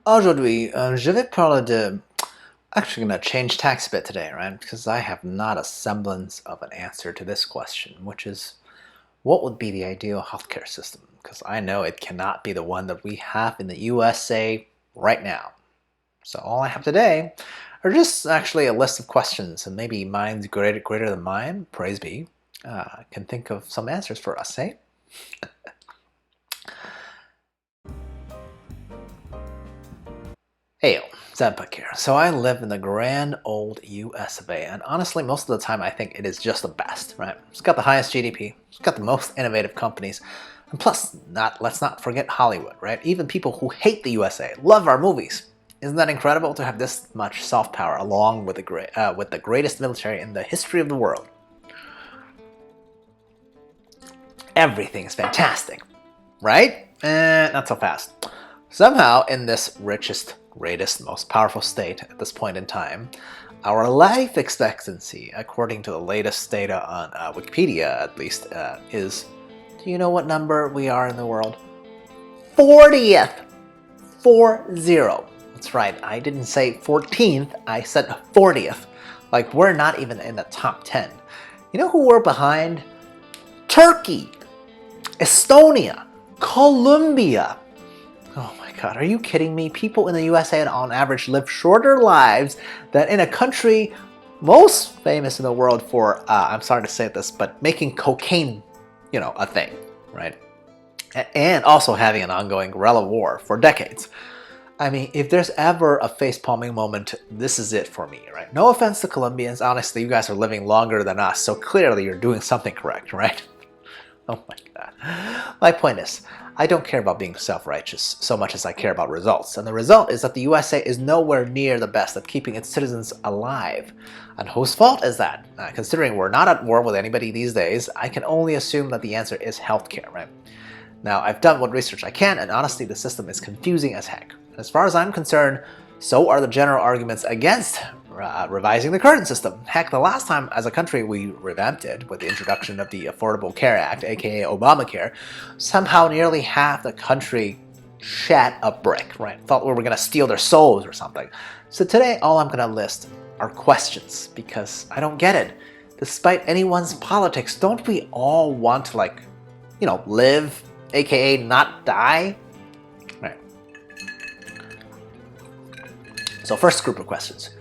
Aujourd'hui, je vais parler de... Actually going to change tax a bit today, right? Because I have not a semblance of an answer to this question, which is, what would be the ideal healthcare system? Because I know it cannot be the one that we have in the USA right now. So all I have today are just actually a list of questions, and maybe minds greater than mine, praise be, can think of some answers for us, eh? Hey, XenPuck here. So I live in the grand old US of A, and honestly, most of the time I think it is just the best, right? It's got the highest GDP, it's got the most innovative companies, and plus, let's not forget Hollywood, right? Even people who hate the USA love our movies. Isn't that incredible to have this much soft power along with the greatest military in the history of the world? Everything is fantastic, right? Not so fast. Somehow, in this richest, greatest, most powerful state at this point in time, our life expectancy, according to the latest data on Wikipedia at least, is, do you know what number we are in the world? 40th! 40. That's right, I didn't say 14th, I said 40th. Like, we're not even in the top 10. You know who we're behind? Turkey! Estonia! Colombia! Oh my god, are you kidding me? People in the USA on average live shorter lives than in a country most famous in the world for, I'm sorry to say this, but making cocaine, a thing, right? And also having an ongoing guerrilla war for decades. I mean, if there's ever a face-palming moment, this is it for me, right? No offense to Colombians, honestly, you guys are living longer than us, so clearly you're doing something correct, right? Oh my god. My point is, I don't care about being self-righteous so much as I care about results. And the result is that the USA is nowhere near the best at keeping its citizens alive. And whose fault is that? Considering we're not at war with anybody these days, I can only assume that the answer is healthcare, right? Now, I've done what research I can, and honestly, the system is confusing as heck. As far as I'm concerned, so are the general arguments against revising the current system. Heck, the last time as a country we revamped it with the introduction of the Affordable Care Act, aka Obamacare, somehow nearly half the country shat a brick, right? Thought we were gonna steal their souls or something. So today, all I'm gonna list are questions, because I don't get it. Despite anyone's politics, don't we all want to, live, aka not die? Right. So first group of questions.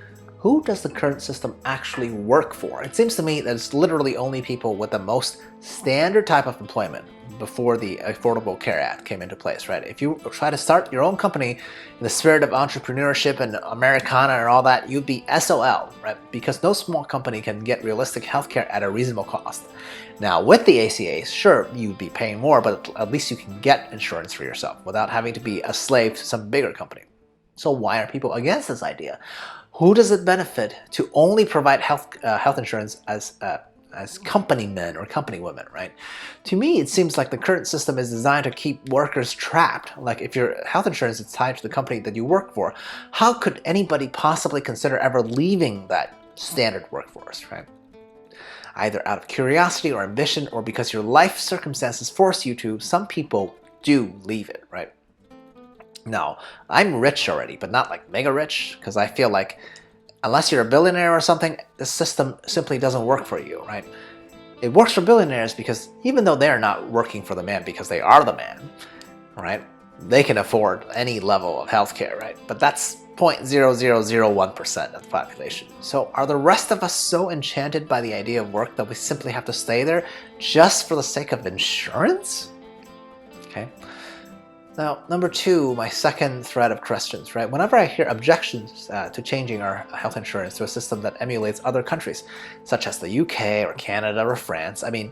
Who does the current system actually work for? It seems to me that it's literally only people with the most standard type of employment before the Affordable Care Act came into place, right? If you try to start your own company in the spirit of entrepreneurship and Americana and all that, you'd be SOL, right? Because no small company can get realistic healthcare at a reasonable cost. Now, with the ACA, sure, you'd be paying more, but at least you can get insurance for yourself without having to be a slave to some bigger company. So why are people against this idea? Who does it benefit to only provide health insurance as company men or company women, right? To me, it seems like the current system is designed to keep workers trapped. Like, if your health insurance is tied to the company that you work for, how could anybody possibly consider ever leaving that standard workforce, right? Either out of curiosity or ambition, or because your life circumstances force you to, some people do leave it, right? Now, I'm rich already, but not like mega rich, because I feel like unless you're a billionaire or something, the system simply doesn't work for you, right? It works for billionaires because even though they're not working for the man because they are the man, right? They can afford any level of healthcare, right? But that's 0.0001% of the population. So are the rest of us so enchanted by the idea of work that we simply have to stay there just for the sake of insurance? Okay. Now, number two, my second thread of questions, right? Whenever I hear objections to changing our health insurance to a system that emulates other countries, such as the UK or Canada or France, I mean,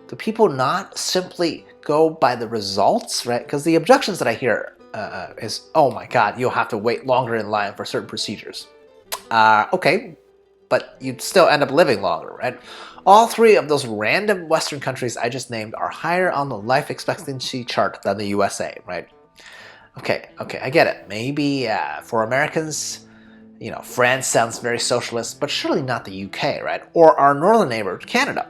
do people not simply go by the results, right? Because the objections that I hear is, oh my god, you'll have to wait longer in line for certain procedures. Okay, but you'd still end up living longer, right? All three of those random Western countries I just named are higher on the life expectancy chart than the USA, right? Okay, I get it. Maybe for Americans, France sounds very socialist, but surely not the UK, right? Or our northern neighbor, Canada.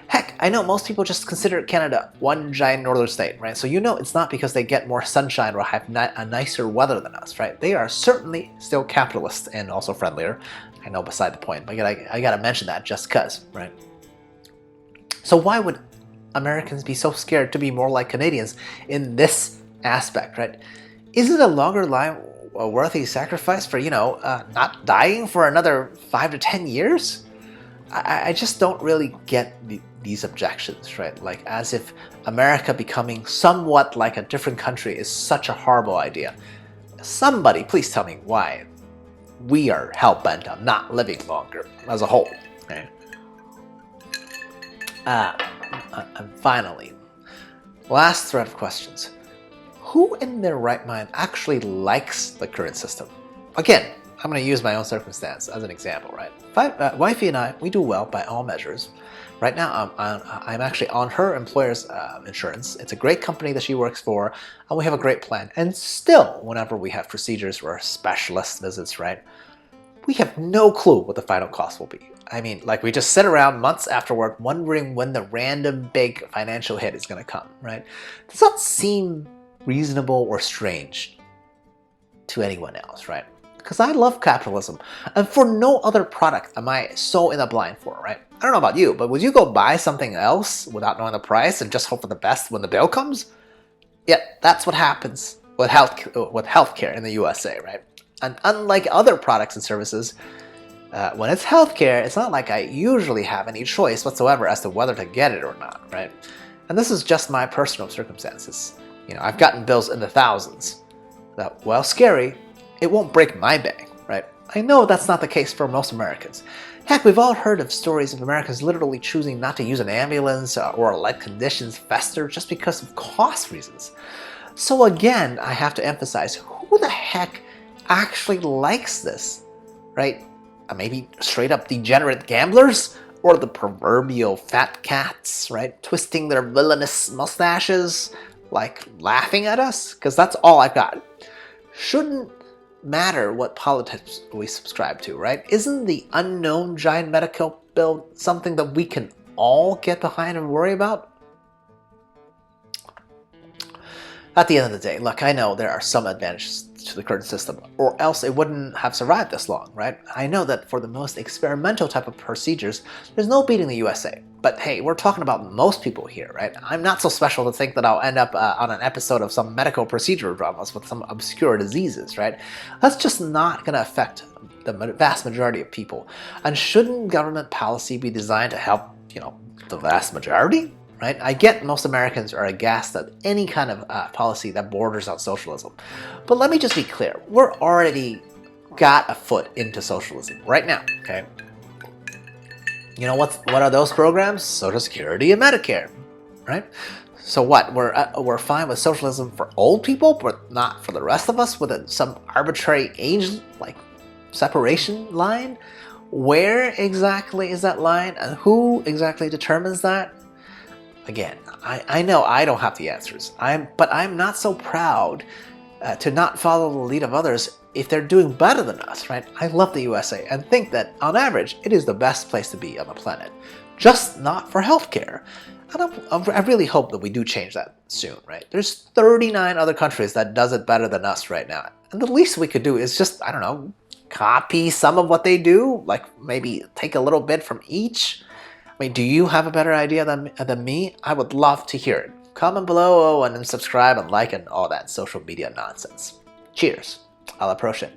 Heck, I know most people just consider Canada one giant northern state, right? So you know it's not because they get more sunshine or have a nicer weather than us, right? They are certainly still capitalist and also friendlier. I know, beside the point, but I gotta mention that just cuz, right? So why would Americans be so scared to be more like Canadians in this aspect, right? Is it a longer line a worthy sacrifice for, not dying for another 5 to 10 years? I just don't really get these objections, right? Like, as if America becoming somewhat like a different country is such a horrible idea. Somebody please tell me why we are hell-bent on not living longer as a whole, right? And finally, last thread of questions. Who in their right mind actually likes the current system? Again, I'm going to use my own circumstance as an example, right? Wifey and I, we do well by all measures. Right now, I'm actually on her employer's insurance. It's a great company that she works for, and we have a great plan. And still, whenever we have procedures or specialist visits, right, we have no clue what the final cost will be. I mean, like, we just sit around months afterward wondering when the random big financial hit is going to come, right? Does that seem reasonable or strange to anyone else, right? Because I love capitalism, and for no other product am I so in the blind for, right? I don't know about you, but would you go buy something else without knowing the price and just hope for the best when the bill comes? Yeah, that's what happens with healthcare in the USA, right? And unlike other products and services, when it's healthcare, it's not like I usually have any choice whatsoever as to whether to get it or not, right? And this is just my personal circumstances. I've gotten bills in the thousands. That, while scary, it won't break my bank, right? I know that's not the case for most Americans. Heck, we've all heard of stories of Americans literally choosing not to use an ambulance or let conditions fester just because of cost reasons. So again, I have to emphasize, who the heck actually likes this, right? Maybe straight up degenerate gamblers? Or the proverbial fat cats, right? Twisting their villainous mustaches, like laughing at us? Because that's all I've got. Shouldn't matter what politics we subscribe to, right? Isn't the unknown giant medical bill something that we can all get behind and worry about? At the end of the day, look, I know there are some advantages to the current system, or else it wouldn't have survived this long, right? I know that for the most experimental type of procedures, there's no beating the USA. But hey, we're talking about most people here, right? I'm not so special to think that I'll end up on an episode of some medical procedure dramas with some obscure diseases, right? That's just not going to affect the vast majority of people. And shouldn't government policy be designed to help, the vast majority? Right? I get most Americans are aghast at any kind of policy that borders on socialism. But let me just be clear. We're already got a foot into socialism right now, okay? What are those programs? Social Security and Medicare, right? So what? We're fine with socialism for old people, but not for the rest of us with some arbitrary age separation line? Where exactly is that line, and who exactly determines that? Again, I know I don't have the answers, but I'm not so proud to not follow the lead of others if they're doing better than us, right? I love the USA and think that, on average, it is the best place to be on the planet. Just not for healthcare. And I really hope that we do change that soon, right? There's 39 other countries that does it better than us right now. And the least we could do is just, I don't know, copy some of what they do, like maybe take a little bit from each. I mean, do you have a better idea than me? I would love to hear it. Comment below and then subscribe and like and all that social media nonsense. Cheers. À la prochaine.